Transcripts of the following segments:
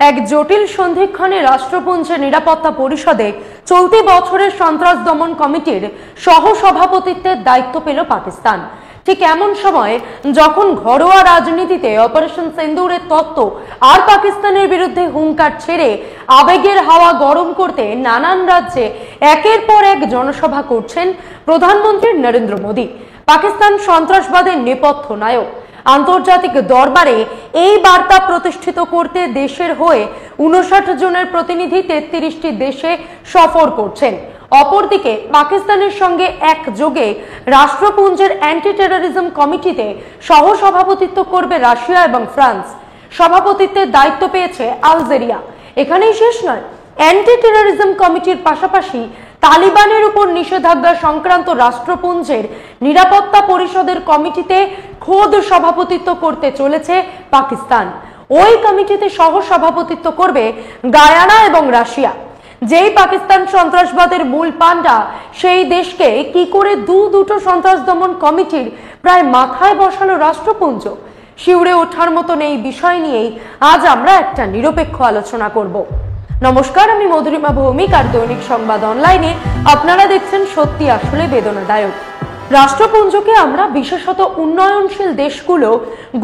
এক জটিল সন্ধিক্ষণে রাষ্ট্রপুঞ্জের নিরাপত্তা পরিষদে চলতি বছরের সন্ত্রাস দমন কমিটির সহসভাপতিত্বের দায়িত্ব পেল পাকিস্তান। ঠিক এমন সময় যখন ঘরোয়া রাজনীতিতে অপারেশন সিন্দুরের তত্ত্ব আর পাকিস্তানের বিরুদ্ধে হুঙ্কার ছেড়ে আবেগের হাওয়া গরম করতে নানান রাজ্যে একের পর এক জনসভা করছেন প্রধানমন্ত্রী নরেন্দ্র মোদী। পাকিস্তান সন্ত্রাসবাদের নেপথ্য নায়ক। আন্তর্জাতিক দরবারে এই বার্তা প্রতিষ্ঠিত করতে দেশের হয়ে 59 জনের প্রতিনিধি 33টি দেশে সফর করছেন। অপরদিকে পাকিস্তানের সঙ্গে একযোগে রাষ্ট্রপুঞ্জের অ্যান্টি টেরোরিজম কমিটিতে সহসভাপতিত্ব করবে রাশিয়া এবং ফ্রান্স। সভাপতিত্বের দায়িত্ব পেয়েছে আলজেরিয়া। এখানেই শেষ নয়, অ্যান্টি টেরোরিজম কমিটির পাশাপাশি তালিবানের উপর নিষেধাজ্ঞা সংক্রান্ত রাষ্ট্রপুঞ্জের নিরাপত্তা পরিষদের কমিটিতে খোদ সভাপতিত্ব করতে চলেছে পাকিস্তান। ওই কমিটিতে সহসভাপতিত্ব করবে গায়ানা এবং রাশিয়া। যেই পাকিস্তান সন্ত্রাসবাদের মূল পান্ডা, সেই দেশকে কি করে দুটো সন্ত্রাস দমন কমিটির প্রায় মাথায় বসালো রাষ্ট্রপুঞ্জ? শিউরে ওঠার মতন এই বিষয় নিয়েই আজ আমরা একটা নিরপেক্ষ আলোচনা করব। নমস্কার, আমি মধুরিমা ভৌমিক আর দৈনিক সংবাদ অনলাইনে আপনারা দেখছেন সত্যি আসলে বেদনাদায়ক। রাষ্ট্রপুঞ্জকে আমরা বিশেষত উন্নয়নশীল দেশগুলো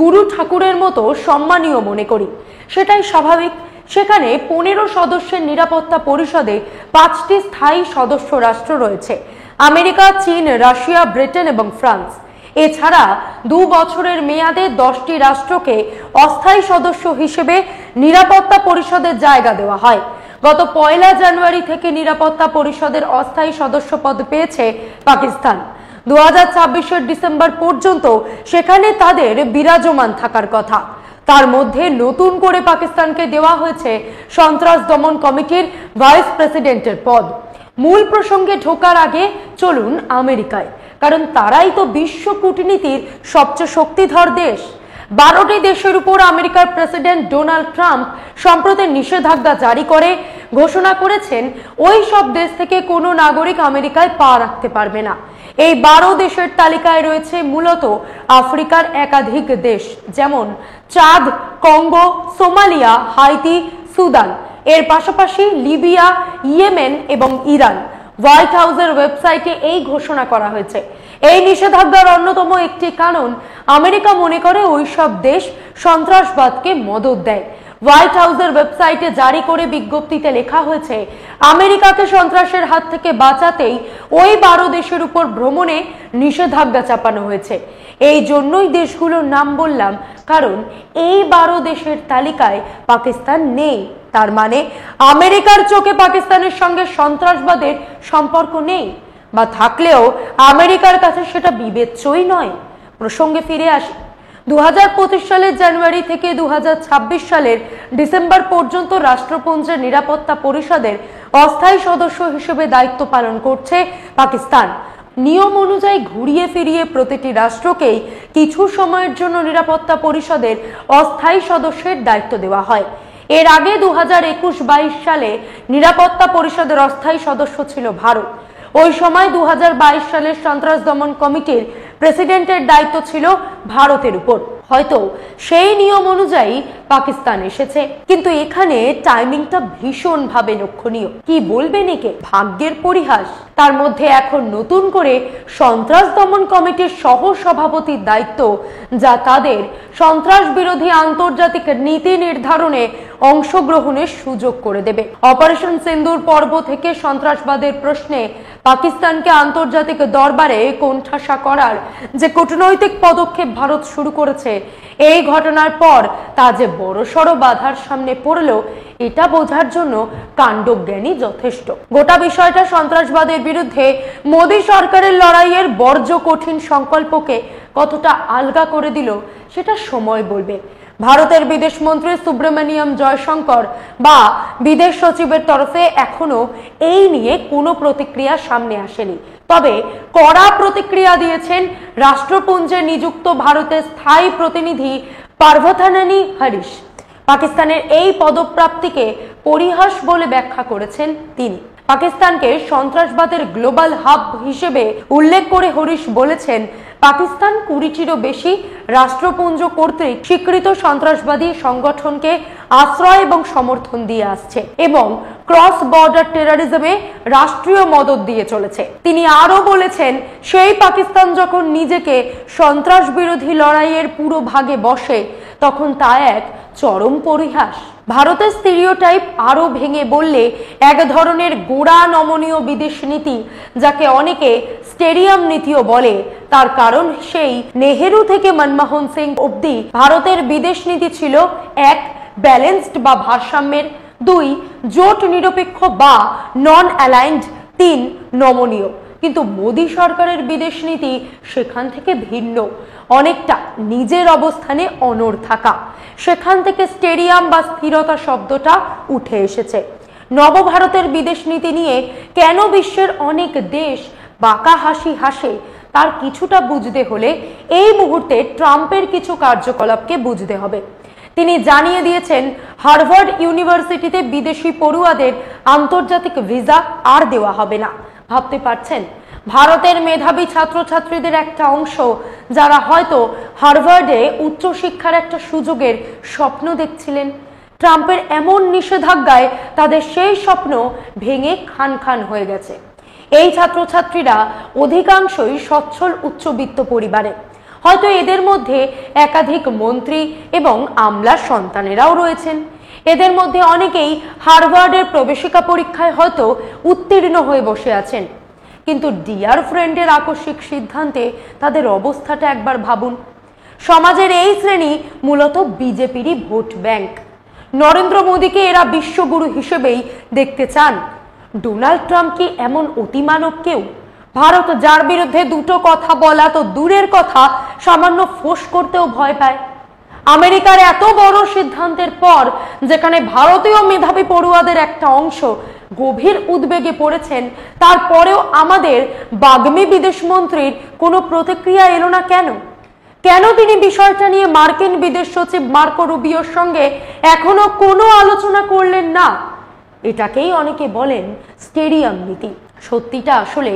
গুরু ঠাকুরের মতো সম্মানীয় মনে করি। সেটাই স্বাভাবিক। সেখানে 15 সদস্যের নিরাপত্তা পরিষদে 5টি স্থায়ী সদস্য রাষ্ট্র রয়েছে: আমেরিকা, চীন, রাশিয়া, ব্রিটেন এবং ফ্রান্স। এছাড়া 2 বছরের মেয়াদে 10টি রাষ্ট্রকে অস্থায়ী সদস্য হিসেবে নিরাপত্তা পরিষদের জায়গা দেওয়া হয়। গত 1 জানুয়ারি থেকে নিরাপত্তা পরিষদের অস্থায়ী সদস্য পদ পেয়েছে পাকিস্তান। 2026 ডিসেম্বর পর্যন্ত সেখানে তাদের বিরাজমান থাকার কথা। তার মধ্যে নতুন করে পাকিস্তানকে দেওয়া হয়েছে সন্ত্রাস দমন কমিটির ভাইস প্রেসিডেন্টের পদ। মূল প্রসঙ্গে ঢোকার আগে চলুন আমেরিকায়, কারণ তারাই তো বিশ্ব কূটনীতির সবচেয়ে শক্তিধর দেশ। 12টি দেশের উপর আমেরিকার প্রেসিডেন্ট ডোনাল্ড ট্রাম্প সম্প্রতি নিষেধাজ্ঞা জারি করে ঘোষণা করেছেন ওই সব দেশ থেকে কোনো নাগরিক আমেরিকায় পা রাখতে পারবে না। এই 12 দেশের তালিকায় রয়েছে মূলত আফ্রিকার একাধিক দেশ, যেমন চাঁদ, কঙ্গো, সোমালিয়া, হাইতি, সুদান। এর পাশাপাশি লিবিয়া, ইয়েমেন এবং ইরান। হোয়াইট হাউসের ওয়েবসাইটে এই ঘোষণা করা হয়েছে। এই নিষেধাজ্ঞার অন্যতম একটি কারণ, আমেরিকা মনে করে ওইসব দেশ সন্ত্রাসবাদকে মদদ দেয়। হোয়াইট হাউসের ওয়েবসাইটে জারি করে বিজ্ঞপ্তিতে লেখা হয়েছে, আমেরিকাকে সন্ত্রাসের হাত থেকে বাঁচাতেই ওই 12 দেশের উপর ভ্রমণে নিষেধাজ্ঞা চাপানো হয়েছে। এই জন্যই দেশগুলোর নাম বললাম, কারণ এই 12 দেশের তালিকায় পাকিস্তান নেই। তার মানে আমেরিকার চোখে পাকিস্তানের সঙ্গে সন্ত্রাসবাদের সম্পর্ক নেই, বা থাকলেও আমেরিকার কাছে সেটা বিবেচ্যই নয়। প্রসঙ্গে ফিরে আসি। 2025 সালের জানুয়ারি থেকে 2026 সালের ডিসেম্বর পর্যন্ত রাষ্ট্রপুঞ্জের নিরাপত্তা পরিষদের অস্থায়ী সদস্য হিসেবে দায়িত্ব পালন করছে পাকিস্তান। নিয়ম অনুযায়ী ঘুরিয়ে ফিরিয়ে প্রতিটি রাষ্ট্রকেই কিছু সময়ের জন্য নিরাপত্তা পরিষদের অস্থায়ী সদস্যের দায়িত্ব দেওয়া হয়। এর আগে 2021-22 সালে নিরাপত্তা পরিষদের অস্থায়ী সদস্য ছিল ভারত। ওই সময় 2022 সালের সন্ত্রাস দমন কমিটির প্রেসিডেন্টের দায়িত্ব ছিল ভারতের উপর। হয়তো সেই নিয়ম অনুযায়ী পাকিস্তান এসেছে, কিন্তু এখানে টাইমিংটা ভীষণভাবে লক্ষণীয়। কি বলবেন একে? ভাগ্যের পরিহাস। তার মধ্যে এখন নতুন করে সন্ত্রাস দমন কমিটির সহ সভাপতির দায়িত্ব, যা তাদের সন্ত্রাস বিরোধী আন্তর্জাতিক নীতি নির্ধারণে অংশগ্রহণের সুযোগ করে দেবে। অপারেশন সিন্দুর পর্ব থেকে সন্ত্রাসবাদের প্রশ্নে পাকিস্তানকে আন্তর্জাতিক দরবারে কোণঠাসা করার যে কূটনৈতিক পদক্ষেপ ভারত শুরু করেছে, এই ঘটনার পর তা যে বড়সড় বাধার সামনে পড়ল, এটা বোঝার জন্য কাণ্ডজ্ঞানী যথেষ্ট। গোটা বিষয়টা সন্ত্রাসবাদের বিরুদ্ধে মোদী সরকারের লড়াইয়ের বর্জ্য কঠিন সংকল্পকে কতটা আলগা করে দিল, সেটা সময় বলবে। ভারতের বিদেশমন্ত্রী সুব্রমণিয়ম জয়শঙ্কর বা বিদেশ সচিবের তরফে এখনো এই নিয়ে কোনো প্রতিক্রিয়া সামনে আসেনি। তবে কড়া প্রতিক্রিয়া দিয়েছেন রাষ্ট্রপুঞ্জে নিযুক্ত ভারতের স্থায়ী প্রতিনিধি পার্ভথানানি হরিশ। পাকিস্তানের এই পদপ্রাপ্তিকে পরিহাস বলে ব্যাখ্যা করেছেন তিনি। পাকিস্তানকে সন্ত্রাসবাদের গ্লোবাল হাব হিসেবে উল্লেখ করে হরিশ বলেছেন, পাকিস্তান 20টিরও বেশি রাষ্ট্রপুঞ্জ কর্তৃক স্বীকৃত সন্ত্রাসবাদী সংগঠনকে আশ্রয় এবং সমর্থন দিয়ে আসছে এবং ক্রস বর্ডার টেররিজমে রাষ্ট্রীয় মদত দিয়ে চলেছে। তিনি আরো বলেছেন, সেই পাকিস্তান যখন নিজেকে সন্ত্রাস বিরোধী লড়াইয়ের পুরো ভাগে বসে তখন তা এক চরম পরিহাস। ভারতের স্টিরিওটাইপ আরো ভেঙে বললে এক ধরনের গোড়া নমনীয় বিদেশ নীতি, যাকে অনেকে স্টেডিয়াম নীতিও বলে, তার কারণ সেই নেহেরু থেকে মনমোহন সিং অবধি ভারতের বিদেশ নীতি ছিল 1 ব্যালেন্সড বা ভারসাম্যের, 2 জোট নিরপেক্ষ বা নন অ্যালাইন্ড, 3 নমনীয়। কিন্তু মোদী সরকারের বিদেশ নীতি সেখান থেকে ভিন্ন, অনেকটা নিজের অবস্থানে অনড় থাকা। সেখান থেকে স্টেডিয়াম বা স্থিরতা শব্দটা উঠে এসেছে। নবভারতের বিদেশ নীতি নিয়ে কেন বিশ্বের অনেক দেশ বাঁকা হাসি হাসে তার কিছুটা বুঝতে হলে এই মুহূর্তে ট্রাম্পের কিছু কার্যকলাপকে বুঝতে হবে। তিনি জানিয়ে দিয়েছেন, হার্ভার্ড ইউনিভার্সিটিতে বিদেশি পড়ুয়াদের আন্তর্জাতিক ভিসা আর দেওয়া হবে না। ভাবতে পারছেন, ভারতের মেধাবী ছাত্রছাত্রীদের একটা অংশ যারা হয়তো হার্ভার্ডে উচ্চশিক্ষার একটা সুযোগের স্বপ্ন দেখছিলেন, ট্রাম্পের এমন নিষেধাজ্ঞায় তাদের সেই স্বপ্ন ভেঙে খান খান হয়ে গেছে। এই ছাত্রছাত্রীরা অধিকাংশই সচ্ছল উচ্চবিত্ত পরিবারে, হয়তো এদের মধ্যে একাধিক মন্ত্রী এবং আমলার সন্তানেরাও রয়েছেন। এদের মধ্যে অনেকেই হার্ভার্ডের প্রবেশিকা পরীক্ষায় হয়তো উত্তীর্ণ হয়ে বসে আছেন, কিন্তু ডিয়ার ফ্রেন্ডের আকস্মিক সিদ্ধান্তে তাদের অবস্থাটা একবার ভাবুন। সমাজের এই শ্রেণী মূলত বিজেপিরই ভোট ব্যাংক। নরেন্দ্র মোদীকে এরা বিশ্বগুরু হিসেবেই দেখতে চান। ডোনাল্ড ট্রাম্প কি এমন অতিমানব কেউ? ভারত যার বিরুদ্ধে দুটো কথা বলা তো দূরের কথা, সামান্য ফোঁস করতেও ভয় পায়। আমেরিকার এত বড় সিদ্ধান্তের পর, যেখানে ভারতীয় মেধাবী পড়ুয়াদের একটা অংশ গভীর উদ্বেগে পড়েছেন, তারপরেও আমাদের বাগ্মী বিদেশমন্ত্রীর কোনো প্রতিক্রিয়া এলো না কেন? কেন তিনি বিষয়টা নিয়ে মার্কিন বিদেশ সচিব মার্কো রুবিওর সঙ্গে এখনো কোনো আলোচনা করলেন না? এটাকেই অনেকে বলেন স্টেডিয়াম নীতি। সত্যিটা আসলে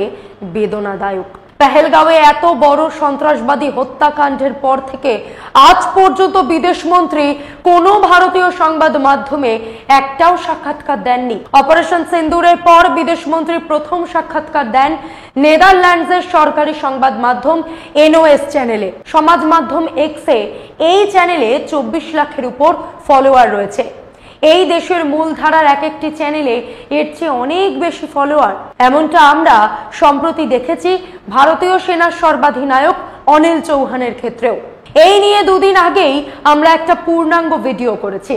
বেদনাদায়ক। পেহেলগাঁওয়ে এত বড় সন্ত্রাসবাদী হত্যাকাণ্ডের পর থেকে আজ পর্যন্ত বিদেশমন্ত্রী কোনো ভারতীয় সংবাদ মাধ্যমে একটাও সাক্ষাৎকার দেননি। অপারেশন সিন্দুরের পর বিদেশমন্ত্রী প্রথম সাক্ষাৎকার দেন নেদারল্যান্ডসের সরকারি সংবাদ মাধ্যম এনওএস চ্যানেলে। সমাজ মাধ্যম এক্সে এই চ্যানেলে 24 লাখের উপর ফলোয়ার রয়েছে। এই দেশের মূলধারার এক একটি চ্যানেলে এর চেয়ে অনেক বেশি ফলোয়ার। এমনটা আমরা সম্প্রতি দেখেছি ভারতীয় সেনার সর্বাধিনায়ক অনিল চৌহানের ক্ষেত্রেও। এই নিয়ে দুদিন আগেই আমরা একটা পূর্ণাঙ্গ ভিডিও করেছি।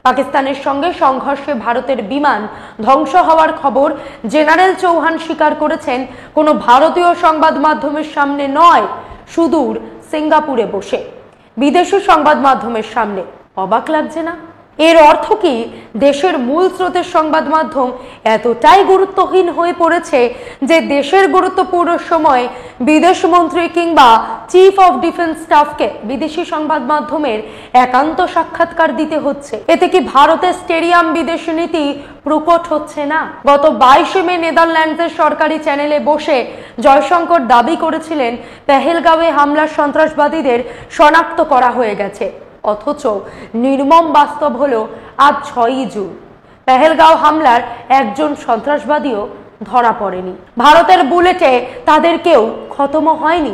পাকিস্তানের সঙ্গে সংঘর্ষে ভারতের বিমান ধ্বংস হওয়ার খবর জেনারেল চৌহান স্বীকার করেছেন কোনো ভারতীয় সংবাদ মাধ্যমের সামনে নয়, সুদূর সিঙ্গাপুরে বসে বিদেশি সংবাদ মাধ্যমের সামনে। অবাক লাগছে না? এর অর্থ কি দেশের মূল স্রোতের সংবাদ মাধ্যম এতটাই গুরুত্বহীন হয়ে পড়েছে যে দেশের গুরুত্বপূর্ণ সময় বিদেশমন্ত্রী কিংবা চিফ অফ ডিফেন্স স্টাফকে বিদেশি সংবাদ মাধ্যমের একান্ত সাক্ষাৎকার দিতে হচ্ছে? এতে কি ভারতের স্টেডিয়াম বিদেশ নীতি প্রকট হচ্ছে না? গত 22 মে নেদারল্যান্ডসের সরকারি চ্যানেলে বসে জয়শঙ্কর দাবি করেছিলেন পেহেলগাঁওয়ে হামলার সন্ত্রাসবাদীদের শনাক্ত করা হয়ে গেছে, অথচ নির্মম বাস্তব হলো আজ 6ই জুন পেহেলগাঁও হামলার একজন সন্ত্রাসবাদীও ধরা পড়েনি। ভারতের বুলেটে তাদের কেউ খতম হয়নি।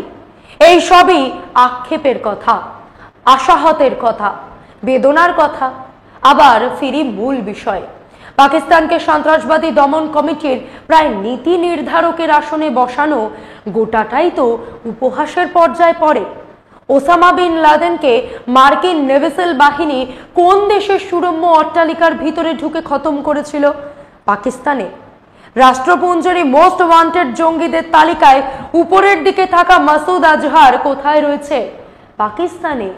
এই সবই আক্ষেপের কথা, আশাহতের কথা, বেদনার কথা। আবার ফিরি মূল বিষয়ে। পাকিস্তানকে সন্ত্রাসবাদী দমন কমিটির প্রায় নীতি নির্ধারকের আসনে বসানো গোটাটাই তো উপহাসের পর্যায়ে পড়ে। ওসামা বিন লাদেনকে মার্কিন নেভিসেল বাহিনী কোন দেশের সুরম্য অট্টালিকার ভিতরে ঢুকে খতম করেছিল? পাকিস্তানে। রাষ্ট্রপুঞ্জের মোস্ট ওয়ান্টেড জঙ্গিদের তালিকায় উপরের দিকে থাকা মাসুদ আজহার কোথায় রয়েছে? পাকিস্তানে।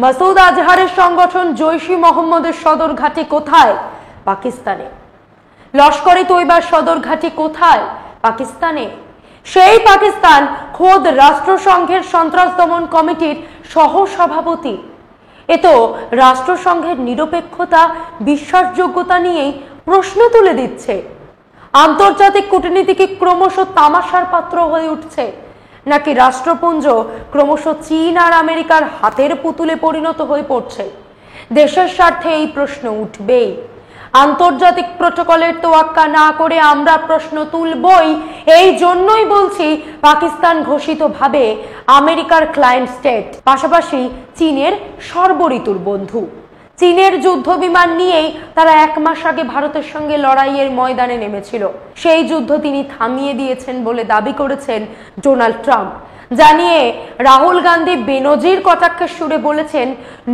মাসুদ আজহারের সংগঠন জৈশ-ই মোহাম্মদের সদর ঘাঁটি কোথায়? পাকিস্তানে। লস্করে তৈবার সদর ঘাঁটি কোথায়? পাকিস্তানে। সেই পাকিস্তান খোদ রাষ্ট্রসংঘের সন্ত্রাস দমন কমিটির সহ সভাপতি। এ তো রাষ্ট্রসংঘের নিরপেক্ষতা, বিশ্বাসযোগ্যতা নিয়েই প্রশ্ন তুলে দিচ্ছে। আন্তর্জাতিক কূটনীতি কি ক্রমশ তামাশার পাত্র হয়ে উঠছে? নাকি রাষ্ট্রপুঞ্জ ক্রমশ চীন আর আমেরিকার হাতের পুতুলে পরিণত হয়ে পড়ছে? দেশের স্বার্থে এই প্রশ্ন উঠবেই। আন্তর্জাতিক প্রটোকলের তোয়াক্কা না করে আমরা প্রশ্ন তুলবই। এই জন্যই বলছি, পাকিস্তান ঘোষিতভাবে আমেরিকার ক্লায়েন্ট স্টেট, পাশাপাশি চীনের সর্বঋতুর বন্ধু। চীনের যুদ্ধ বিমান নিয়েই তারা 1 মাস আগে ভারতের সঙ্গে লড়াইয়ের ময়দানে নেমেছিল। সেই যুদ্ধ তিনি থামিয়ে দিয়েছেন বলে দাবি করেছেন ডোনাল্ড ট্রাম্প। জানিয়ে রাহুল গান্ধী বেনজির কটাক্ষের সুরে বলেছেন,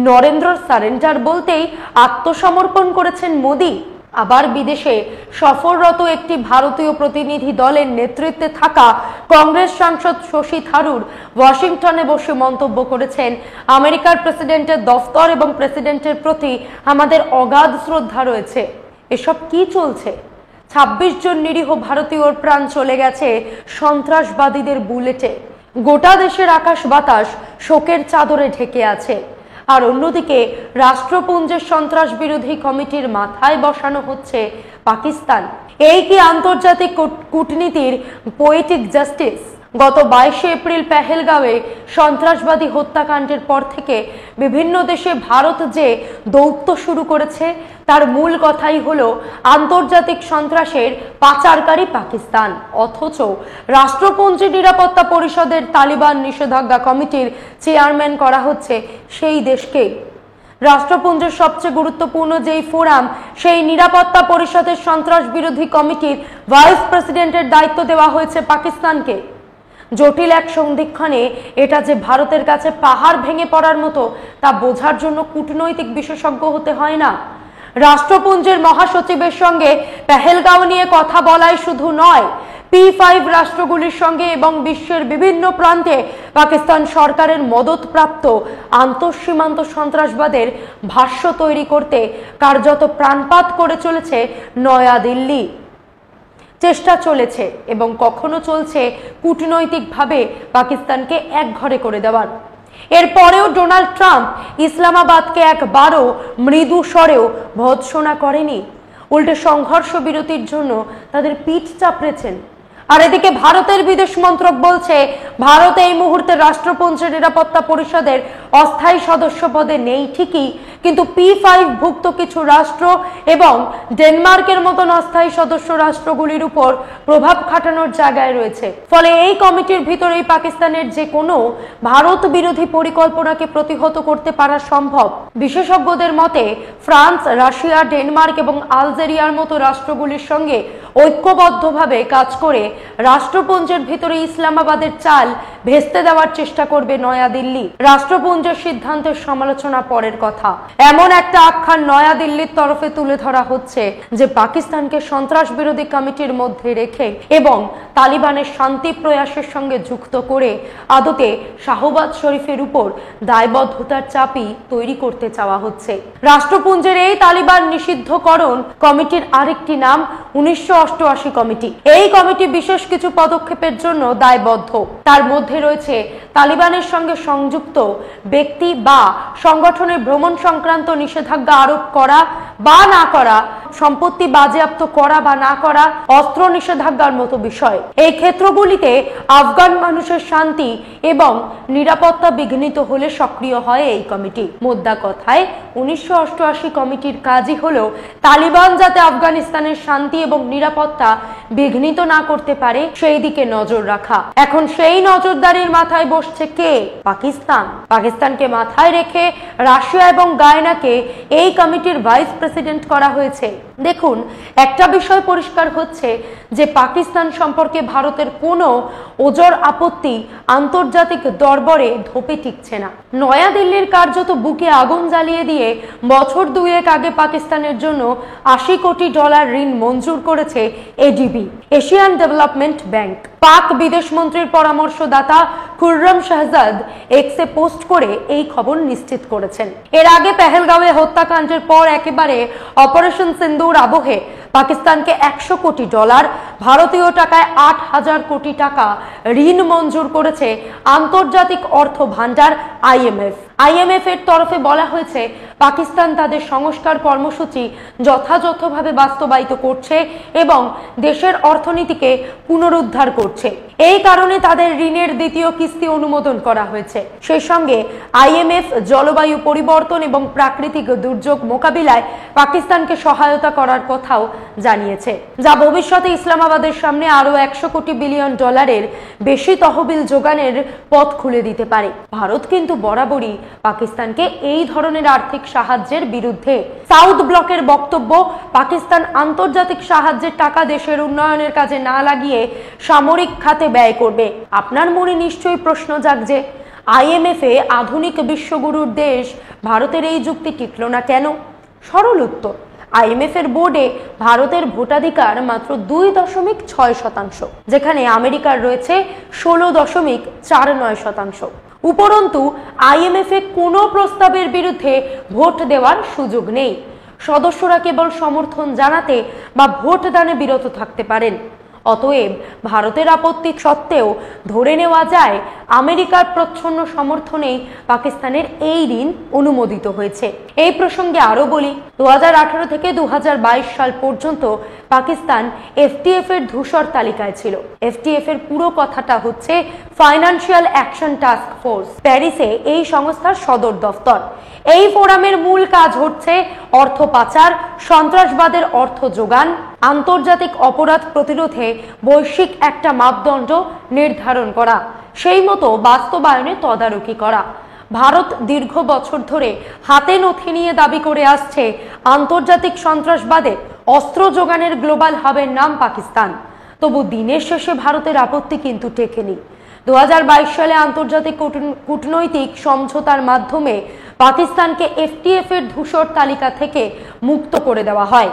নরেন্দ্র সারেন্ডার বলতেই আত্মসমর্পণ করেছেন মোদি। আবার বিদেশে সফররত একটি ভারতীয় প্রতিনিধি দলের নেতৃত্বে থাকা কংগ্রেস সাংসদ শশী থারুর ওয়াশিংটনে বসে মন্তব্য করেছেন, আমেরিকার প্রেসিডেন্টের দফতর এবং প্রেসিডেন্টের প্রতি আমাদের অগাধ শ্রদ্ধা রয়েছে। এসব কি চলছে? 26 জন নিরীহ ভারতীয়র প্রাণ চলে গেছে সন্ত্রাসবাদীদের বুলেটে। গোটা দেশের আকাশ বাতাস শোকের চাদরে ঢেকে আছে। আর অন্যদিকে রাষ্ট্রপুঞ্জের সন্ত্রাস বিরোধী কমিটির মাথায় বসানো হচ্ছে পাকিস্তান। এই কি আন্তর্জাতিক কূটনীতির পোয়েটিক জাস্টিস? গত 22 এপ্রিল পেহেলগাঁওয়ে সন্ত্রাসবাদী হত্যাকাণ্ডের পর থেকে বিভিন্ন দেশে ভারত যে দৌত্য শুরু করেছে, তার মূল কথাই হলো আন্তর্জাতিক সন্ত্রাসের পাচারকারী পাকিস্তান। অথচ রাষ্ট্রপুঞ্জ নিরাপত্তা পরিষদের তালিবান নিষেধাজ্ঞা কমিটির চেয়ারম্যান করা হচ্ছে সেই দেশকেই। রাষ্ট্রপুঞ্জের সবচেয়ে গুরুত্বপূর্ণ যেই ফোরাম, সেই নিরাপত্তা পরিষদের সন্ত্রাস বিরোধী কমিটির ভাইস প্রেসিডেন্টের দায়িত্ব দেওয়া হয়েছে পাকিস্তানকে। জটিল এক সন্ধিক্ষণে এটা যে ভারতের কাছে পাহাড় ভেঙে পড়ার মতো, তা বোঝার জন্য কূটনৈতিক বিশেষজ্ঞ হতে হয় না। রাষ্ট্রপুঞ্জের মহাসচিবের সঙ্গে পেহেলগাঁও নিয়ে কথা বলাই শুধু নয়, P5 রাষ্ট্রগুলির সঙ্গে এবং বিশ্বের বিভিন্ন প্রান্তে পাকিস্তান সরকারের মদতপ্রাপ্ত আন্তঃসীমান্ত সন্ত্রাসবাদের ভাষ্য তৈরি করতে কার্যত প্রাণপাত করে চলেছে নয়াদিল্লি। চেষ্টা চলেছে এবং কখনো চলছে কূটনৈতিকভাবে পাকিস্তানকে একঘরে করে দেওয়ার। এরপরেও ডোনাল্ড ট্রাম্প ইসলামাবাদকে একবারও মৃদু স্বরেও ভৎসনা করেনি, উল্টে সংঘর্ষ বিরতির জন্য তাদের পিঠ চাপড়েছেন। আর এদিকে ভারতের বিদেশ মন্ত্রক বলছে, ভারত এই মুহূর্তে রাষ্ট্রপুঞ্জের নিরাপত্তা পরিষদের অস্থায়ী সদস্য পদে নেই ঠিকই, কিন্তু P5 ভুক্ত কিছু রাষ্ট্র এবং ডেনমার্কের মতন অস্থায়ী সদস্য রাষ্ট্রগুলির উপর প্রভাব খাটানোর জায়গায় রয়েছে। ফলে এই কমিটির ভিতরেই পাকিস্তানের যে কোনো ভারত বিরোধী পরিকল্পনাকে প্রতিহত করতে পারা সম্ভব। বিশেষজ্ঞদের মতে ফ্রান্স, রাশিয়া, ডেনমার্ক এবং আলজেরিয়ার মতো রাষ্ট্রগুলির সঙ্গে ঐক্যবদ্ধভাবে কাজ করে রাষ্ট্রপুঞ্জের ভিতরে ইসলামাবাদের চাল ভেস্তে দেওয়ার চেষ্টা করবে নয়াদিল্লি। রাষ্ট্রপুঞ্জের সিদ্ধান্তের সমালোচনা পরের কথা। এমন একটা আখ্যান নয়াদিল্লির তরফে তুলে ধরা হচ্ছে যে পাকিস্তানকে সন্ত্রাস বিরোধী কমিটির মধ্যে রেখে এবং তালিবানের শান্তি প্রয়াসের সঙ্গে যুক্ত করে আদতে শাহবাজ শরীফের উপর দায়বদ্ধতার চাপই তৈরি করতে চাওয়া হচ্ছে। রাষ্ট্রপুঞ্জের এই তালিবান নিষিদ্ধকরণ কমিটির আরেকটি নাম 1988 কমিটি। এই কমিটি বিশেষ কিছু পদক্ষেপের জন্য দায়বদ্ধ। তার মধ্যে রয়েছে তালিবানের সঙ্গে সংযুক্ত ব্যক্তি বা সংগঠনের ভ্রমণ সংক্রান্ত নিষেধাজ্ঞা আরোপ করা বা না করা, সম্পত্তি বাজেয়াপ্ত করা বা না করা, অস্ত্র নিষেধাজ্ঞার মতো বিষয়। এই ক্ষেত্রগুলিতে আফগান মানুষের শান্তি এবং নিরাপত্তা বিঘ্নিত হলে সক্রিয় হয় এই কমিটি। মোদ্দা কথায় 1988 কমিটির কাজই হলো তালিবান যাতে আফগানিস্তানের শান্তি এবং নিরাপত্তা বিঘ্নিত না করতে পারে সেই দিকে নজর রাখা। এখন সেই নজরদারির মাথায় বসছে কে? পাকিস্তান। পাকিস্তানকে মাথায় রেখে রাশিয়া এবং গায়নাকে এই কমিটির ভাইস প্রেসিডেন্ট করা হয়েছে। দেখুন, একটা বিষয় পরিষ্কার হচ্ছে যে পাকিস্তান সম্পর্কে ভারতের কোনো ওজর আপত্তি আন্তর্জাতিক দরবারে ধোপে টিকছে না। নয়াদিল্লির কার্যত বুকে আগুন জ্বালিয়ে দিয়ে বছর 2 আগে পাকিস্তানের জন্য $80 কোটি ঋণ মঞ্জুর করেছে এডিবি, এশিয়ান ডেভেলপমেন্ট ব্যাংক। পাক বিদেশমন্ত্রীর পরামর্শদাতা খুররম শাহজাদ এক্সে পোস্ট করে এই খবর নিশ্চিত করেছেন। এর আগে পেহেলগাঁওয়ে হত্যাকাণ্ডের পর একেবারে অপারেশন সিন্দুর আবহে পাকিস্তানকে $100 কোটি, ভারতীয় টাকায় 8,000 কোটি টাকা ঋণ মঞ্জুর করেছে আন্তর্জাতিক অর্থ ভান্ডার IMF। IMF এর তরফে বলা হয়েছে পাকিস্তান তাদের সংস্কার কর্মসূচি যথাযথভাবে বাস্তবায়িত করছে এবং দেশের অর্থনীতিকে পুনরুদ্ধার করছে। এই কারণে তাদের ঋণের দ্বিতীয় কিস্তি অনুমোদন করা হয়েছে। সেই সঙ্গে IMF জলবায়ু পরিবর্তন এবং প্রাকৃতিক দুর্যোগ মোকাবিলায় পাকিস্তানকে সহায়তা করার কথাও জানিয়েছে, যা ভবিষ্যতে ইসলামাবাদের সামনে আরো 100 কোটি বিলিয়ন ডলারের বেশি তহবিল যোগানের পথ খুলে দিতে পারে। ভারত কিন্তু বরাবরই পাকিস্তানকে এই ধরনের আর্থিক সাহায্যের বিরুদ্ধে। সাউথ ব্লকের বক্তব্য, পাকিস্তান আন্তর্জাতিক সাহায্যের টাকা দেশের উন্নয়নের কাজে না লাগিয়ে সামরিক খাতে ব্যয় করবে। আপনার মনে নিশ্চয়ই প্রশ্ন জাগছে, IMF এ আধুনিক বিশ্বগুরুর দেশ ভারতের এই যুক্তি টিকল না কেন? সরল উত্তর, IMF এর বোর্ডে ভারতের ভোটাধিকার মাত্র 2.6%, যেখানে আমেরিকার রয়েছে 16.49%। উপরন্তু IMF এ কোনো প্রস্তাবের বিরুদ্ধে ভোট দেওয়ার সুযোগ নেই। সদস্যরা কেবল সমর্থন জানাতে বা ভোট দানে বিরত থাকতে পারেন। অতএব ভারতের আপত্তি সত্ত্বেও ধরে নেওয়া যায় আমেরিকার প্রচ্ছন্ন সমর্থনেই পাকিস্তানের এই ঋণ অনুমোদিত হয়েছে। এই প্রসঙ্গে আরো বলি, 2018 থেকে 2022 সাল পর্যন্ত পাকিস্তান FTF এর ধূসর তালিকায় ছিল। FTF এর পুরো কথাটা হচ্ছে ফাইন্যান্সিয়াল অ্যাকশন টাস্ক ফোর্স। প্যারিসে এই সংস্থার সদর দফতর। এই ফোরামের মূল কাজ হচ্ছে অর্থ পাচার, সন্ত্রাসবাদের অর্থ যোগান, আন্তর্জাতিক অপরাধ প্রতিরোধে বৈশ্বিক একটা মাপদণ্ড নির্ধারণ করা, সেই মতো বাস্তবায়নে তদারকি করা। ভারত দীর্ঘ বছর ধরে হাতে নথি নিয়ে দাবি করে আসছে আন্তর্জাতিক সন্ত্রাসবাদে অস্ত্র যোগানের গ্লোবাল হাবের নাম পাকিস্তান। তবু দিনের শেষে ভারতের আপত্তি কিন্তু টেকেনি। 2022 সালে আন্তর্জাতিক কূটনৈতিক সমঝোতার মাধ্যমে পাকিস্তানকে FTF এর ধূসর তালিকা থেকে মুক্ত করে দেওয়া হয়।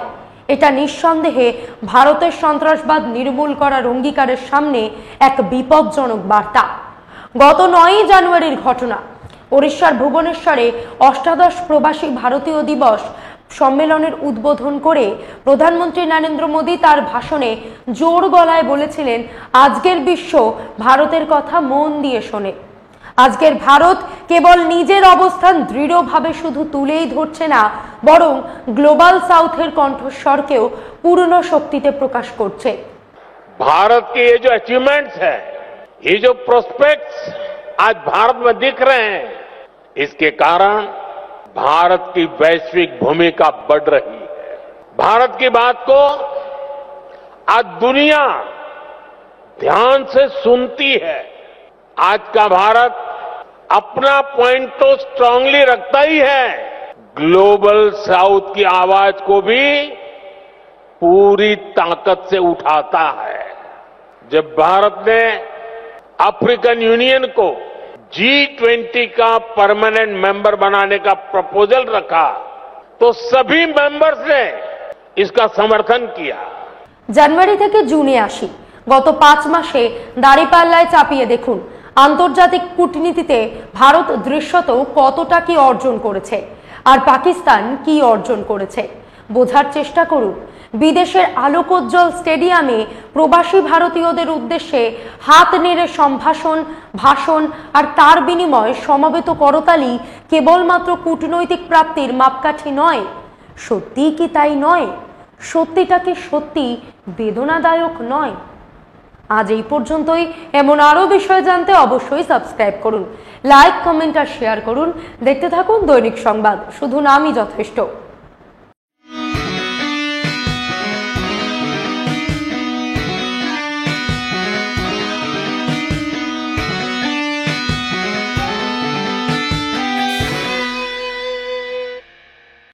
এটা নিঃসন্দেহে ভারতের সন্ত্রাসবাদ নির্মূল করার অঙ্গীকারের সামনে এক বিপজ্জনক বার্তা। গত 9 জানুয়ারির ঘটনা, ওড়িশার ভুবনেশ্বরে অষ্টাদশ প্রবাসী ভারতীয় দিবস সম্মেলনের উদ্বোধন করে প্রধানমন্ত্রী নরেন্দ্র মোদী তার ভাষণে জোর গলায় বলেছিলেন, আজকের বিশ্ব ভারতের কথা মন দিয়ে শোনে। আজকের ভারত কেবল নিজের অবস্থান দৃঢ়ভাবে শুধু তুলেই ধরছে না, বরং গ্লোবাল সাউথের কণ্ঠস্বরকেও পূর্ণ শক্তিতে প্রকাশ করছে। भारत के ये जो अचीवमेंट्स है, ये जो प्रोस्पेक्ट्स आज भारत में दिख रहे हैं, इसके कारण भारत की वैश्विक भूमिका बढ़ रही है। भारत की बात को आज दुनिया ध्यान से सुनती है। आज का भारत अपना पॉइंट तो स्ट्रांगली रखता ही है, ग्लोबल साउथ की आवाज को भी पूरी ताकत से उठाता है। जब भारत ने अफ्रीकन यूनियन को G20 का परमानेंट मेंबर बनाने का प्रपोजल रखा, तो सभी मेंबर्स ने इसका समर्थन किया। জানুয়ারি থেকে জুনে আসি, গত 5 মাসে দাঁড়িপাল্লায় চাপিয়ে দেখুন আন্তর্জাতিক কূটনীতিতে ভারত দৃশ্যত কতটা কি অর্জন করেছে আর পাকিস্তান কি অর্জন করেছে বোঝার চেষ্টা করুন। বিদেশের আলোকোজ্জ্বল স্টেডিয়ামে প্রবাসী ভারতীয়দের উদ্দেশ্যে হাত নেড়ে সম্ভাষণ, ভাষণ আর তার বিনিময়ে সমবেত করতালি কেবলমাত্র কূটনৈতিক প্রাপ্তির মাপকাঠি নয়। সত্যিই কি তাই নয়? সত্যিটা কি সত্যি বেদনাদায়ক নয়? আজ এই পর্যন্তই। এমন আরো বিষয় জানতে অবশ্যই সাবস্ক্রাইব করুন, লাইক, কমেন্ট আর শেয়ার করুন। দেখতে থাকুন দৈনিক সংবাদ, শুধু নামই যথেষ্ট।